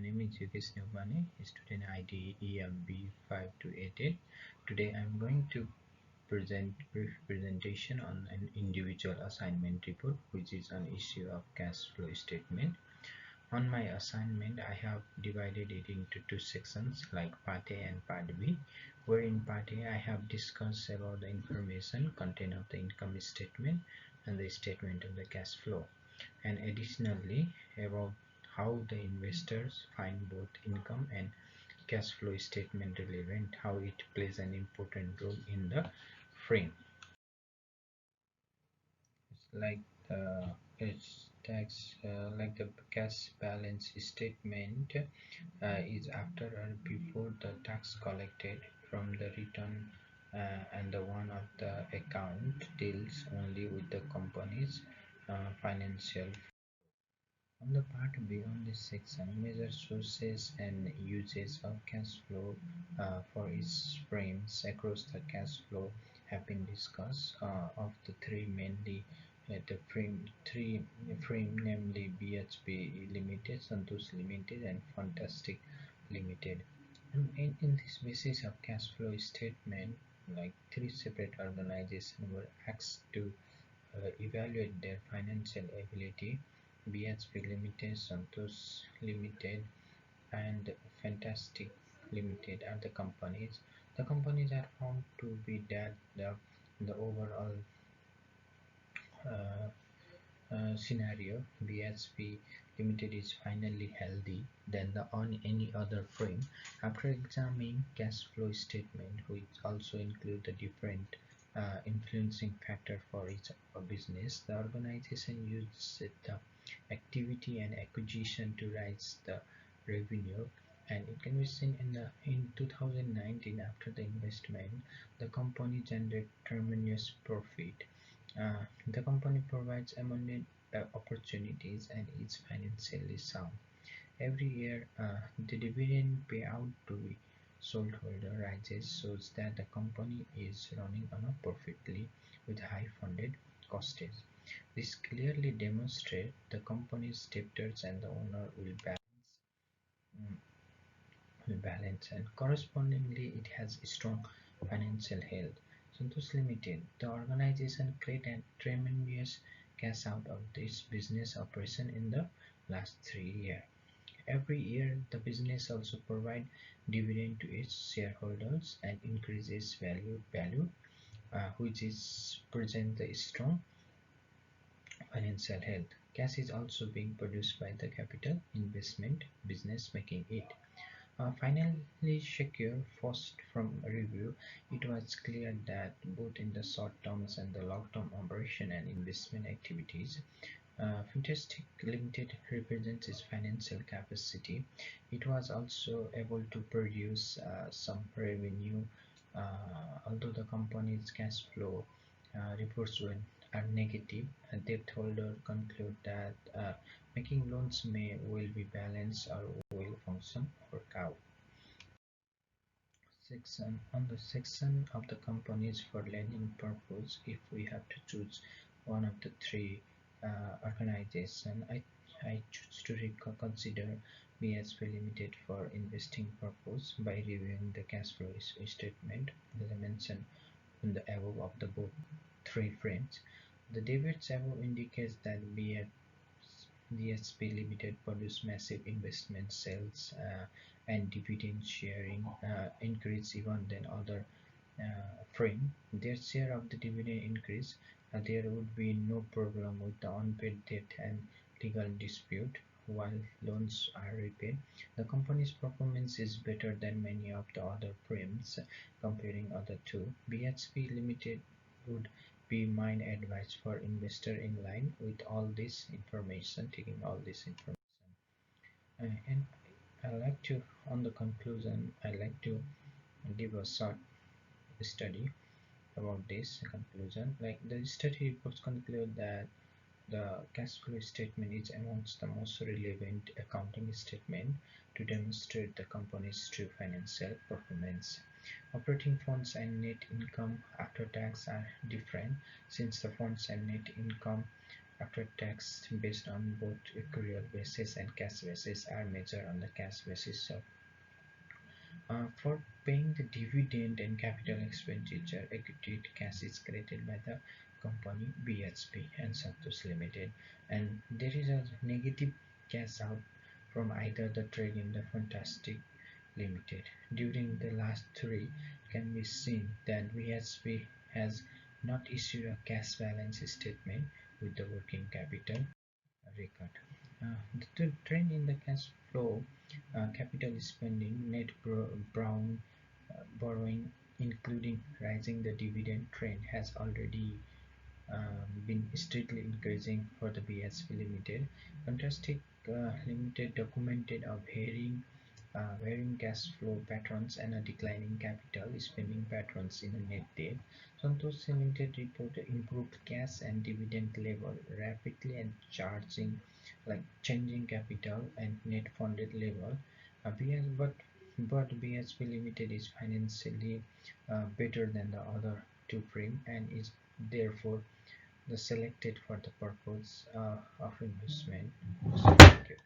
name is Yogesh Nirvani, student ID EMB5288. Today I'm going to present brief presentation on an individual assignment report, which is an issue of cash flow statement. On my assignment, I have divided it into two sections like Part A and Part B, where in Part A I have discussed about the information contained of the income statement and the statement of the cash flow, and additionally about how the investors find both income and cash flow statement relevant, how it plays an important role in the frame. It's like it's tax like the cash balance statement is after or before the tax collected from the return, and the one of the account deals only with the company's financial. On the part beyond this section, major sources and uses of cash flow for its frames across the cash flow have been discussed. Of the three mainly, the frame namely BHP Limited, Santosh Limited, and Fantastic Limited. And in this basis of cash flow statement, like three separate organizations were asked to evaluate their financial ability. BHP Limited, Santosh Limited, and Fantastic Limited are the companies. The companies are found to be that the overall uh, scenario, BHP Limited is finally healthy than the on any other frame. After examining cash flow statement, which also include the different influencing factor for each business, the organization uses the activity and acquisition to raise the revenue. And it can be seen in 2019, after the investment, the company generated tremendous profit. The company provides abundant opportunities and is financially sound. Every year, the dividend payout to the stockholder rises, shows that the company is running on a profitably with high funded costs. This clearly demonstrates the company's debtors and the owner mm, will balance, and correspondingly it has strong financial health. Santosh Limited, the organization created tremendous cash out of this business operation in the last 3 years. Every year, the business also provides dividend to its shareholders and increases value, which is present the strong financial health. Cash is also being produced by the capital investment business, making it finally secure. First, from review, it was clear that both in the short terms and the long term operation and investment activities, Fantastic Limited represents its financial capacity. It was also able to produce some revenue, although the company's cash flow reports are negative. A debt holder conclude that making loans may well be balanced or will function work out. Section on the section of the companies for lending purpose. If we have to choose one of the three organization, I choose to consider BSP Limited for investing purpose by reviewing the cash flow statement as I mentioned in the above of the both three frames. The debits above indicates that BSP Limited produced massive investment sales, and dividend sharing increase even than other frame. Their share of the dividend increase, there would be no problem with the unpaid debt and legal dispute while loans are repaid. The company's performance is better than many of the other frames. Comparing other two, BHP Limited would be my advice for investor in line with all this information, taking all this information. And I like to, on the conclusion, I like to give a short study about this conclusion. Like the study reports conclude that the cash flow statement is amongst the most relevant accounting statement to demonstrate the company's true financial performance. Operating funds and net income after tax are different, since the funds and net income after tax based on both accrual basis and cash basis are measured on the cash basis. So for paying the dividend and capital expenditure, accrued cash is created by the company BHP and Santos Limited, and there is a negative cash out from either the trade in the Fantastic Limited. During the last three, it can be seen that BHP has not issued a cash balance statement with the working capital record. The trend in the cash flow, capital spending, net brown borrowing, including rising the dividend trend, has already been steadily increasing for the BHP Limited. Fantastic Limited documented a varying cash flow patterns and a declining capital spending patterns in a net debt. Santos Limited reported improved cash and dividend level rapidly and changing capital and net funded level. But BHP Limited is financially better than the other two firms and is therefore the selected for the purpose of investment. So, thank you.